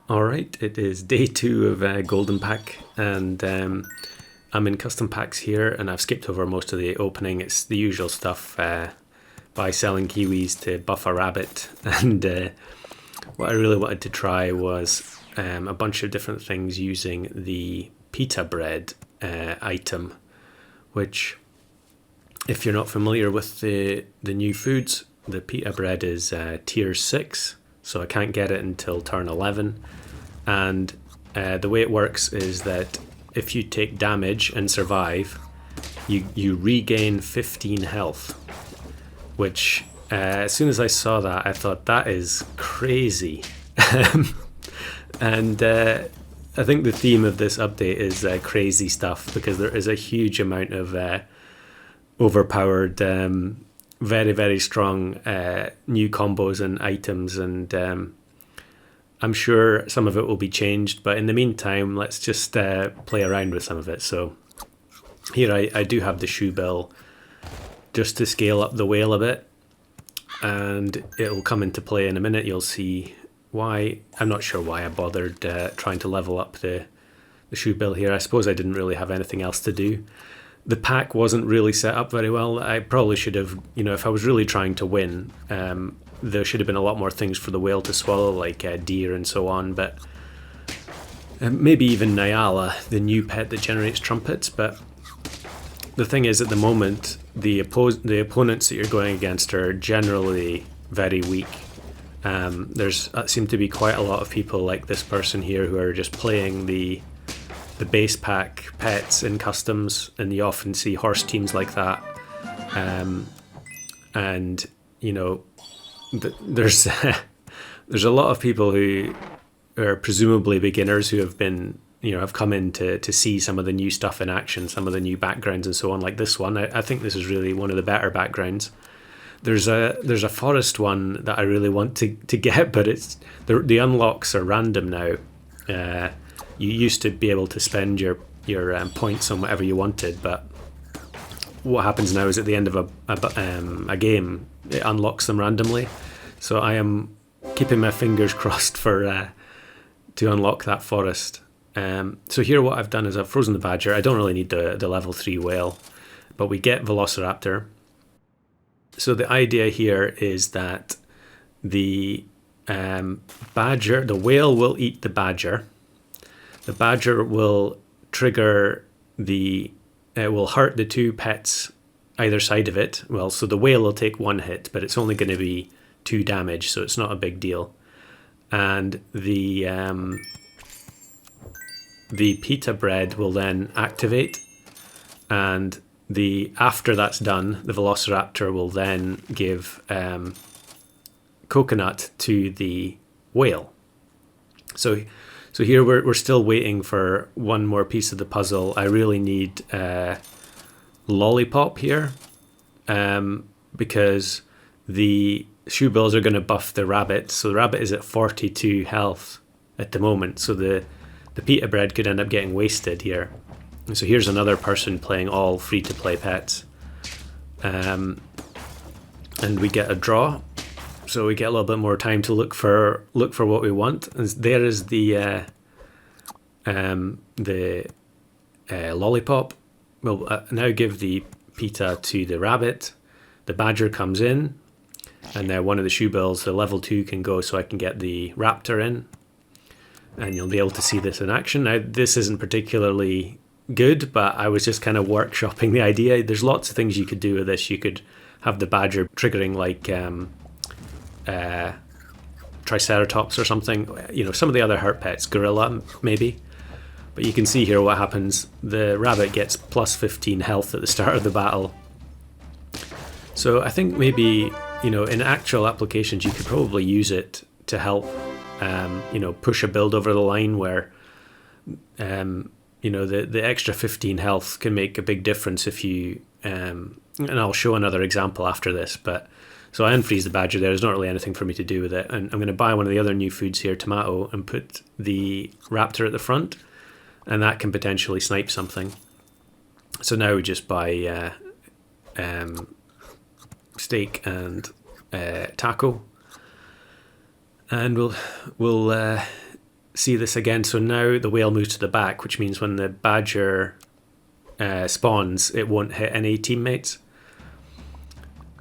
All right, it is day two of Golden Pack, and I'm in custom packs here, and I've skipped over most of the opening. It's the usual stuff, by selling kiwis to buff a rabbit, and what I really wanted to try was a bunch of different things using the pita bread item, which, if you're not familiar with the new foods, the pita bread is tier 6, so I can't get it until turn 11. And the way it works is that if you take damage and survive, you regain 15 health, which as soon as I saw that, I thought that is crazy. And I think the theme of this update is crazy stuff, because there is a huge amount of overpowered, very, very strong new combos and items, and I'm sure some of it will be changed, but in the meantime, let's just play around with some of it. So here I do have the shoe bill just to scale up the whale a bit, and it'll come into play in a minute. You'll see why. I'm not sure why I bothered trying to level up the shoe bill here. I suppose I didn't really have anything else to do. The pack wasn't really set up very well. I probably should have, if I was really trying to win, there should have been a lot more things for the whale to swallow, like deer and so on, but maybe even Nyala, the new pet that generates trumpets. But the thing is, at the moment, the opponents that you're going against are generally very weak. There's seem to be quite a lot of people like this person here who are just playing the base pack pets in customs, and you often see horse teams like that. And there's there's a lot of people who are presumably beginners who have been have come in to see some of the new stuff in action, some of the new backgrounds and so on, like this one. I think this is really one of the better backgrounds. There's a forest one that I really want to get, but it's the unlocks are random now. You used to be able to spend your points on whatever you wanted, but what happens now is at the end of a game, it unlocks them randomly. So I am keeping my fingers crossed for to unlock that forest. So here what I've done is I've frozen the badger. I don't really need the level 3 whale, but we get Velociraptor. So the idea here is that the badger, the whale will eat the badger. The badger will trigger it will hurt the two pets either side of it. Well, so the whale will take 1 hit, but it's only going to be 2 damage, so it's not a big deal. And the pita bread will then activate, and after that's done, the Velociraptor will then give coconut to the whale. So here we're still waiting for one more piece of the puzzle. I really need lollipop here, because the shoe bills are going to buff the rabbit. So the rabbit is at 42 health at the moment. So the pita bread could end up getting wasted here. And so here's another person playing all free-to-play pets, and we get a draw. So we get a little bit more time to look for what we want. And there is the lollipop. We'll now give the pita to the rabbit. The badger comes in, and now one of the shoe bills, the level 2, can go, so I can get the raptor in. And you'll be able to see this in action. Now, this isn't particularly good, but I was just kind of workshopping the idea. There's lots of things you could do with this. You could have the badger triggering like Triceratops or something. Some of the other hurt pets, gorilla maybe. But you can see here what happens. The rabbit gets plus 15 health at the start of the battle. So I think maybe, in actual applications, you could probably use it to help, push a build over the line where, the extra 15 health can make a big difference if you, and I'll show another example after this, but so I unfreeze the badger there. There's not really anything for me to do with it. And I'm going to buy one of the other new foods here, tomato, and put the raptor at the front, and that can potentially snipe something. So now we just buy steak and taco, and we'll see this again. So now the whale moves to the back, which means when the badger spawns, it won't hit any teammates.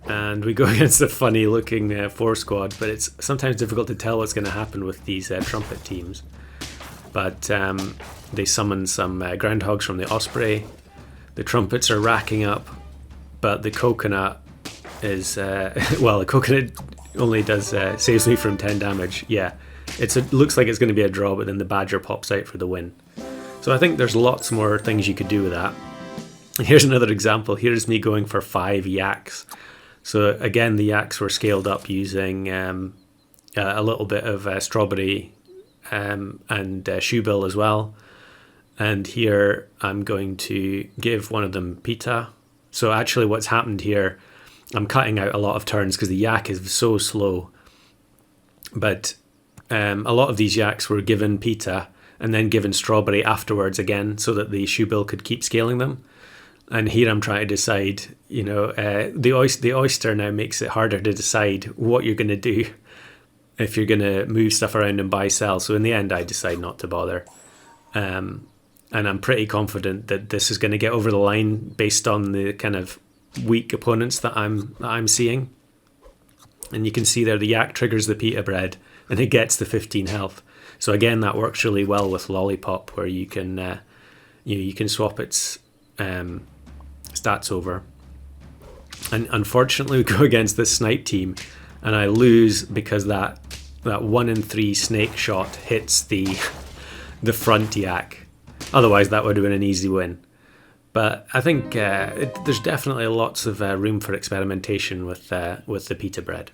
And we go against a funny looking 4 squad, but it's sometimes difficult to tell what's going to happen with these trumpet teams. But they summon some groundhogs from the osprey. The trumpets are racking up, but the coconut is well, the coconut only does saves me from 10 damage. Yeah, it looks like it's going to be a draw, but then the badger pops out for the win. So I think there's lots more things you could do with that. Here's another example. Here's me going for 5 yaks. So again, the yaks were scaled up using a little bit of strawberry and shoebill as well. And here I'm going to give one of them Pita. So actually what's happened here, I'm cutting out a lot of turns because the yak is so slow. But a lot of these yaks were given Pita and then given strawberry afterwards again so that the shoebill could keep scaling them. And here I'm trying to decide, the oyster now makes it harder to decide what you're going to do if you're going to move stuff around and buy sell. So in the end, I decide not to bother. And I'm pretty confident that this is going to get over the line based on the kind of weak opponents that I'm seeing. And you can see there the yak triggers the pita bread and it gets the 15 health. So again, that works really well with Lollipop, where you can you can swap its stats over. And unfortunately we go against this snipe team and I lose because that 1 in 3 snake shot hits the front yak. Otherwise that would have been an easy win. But I think there's definitely lots of room for experimentation with the pita bread.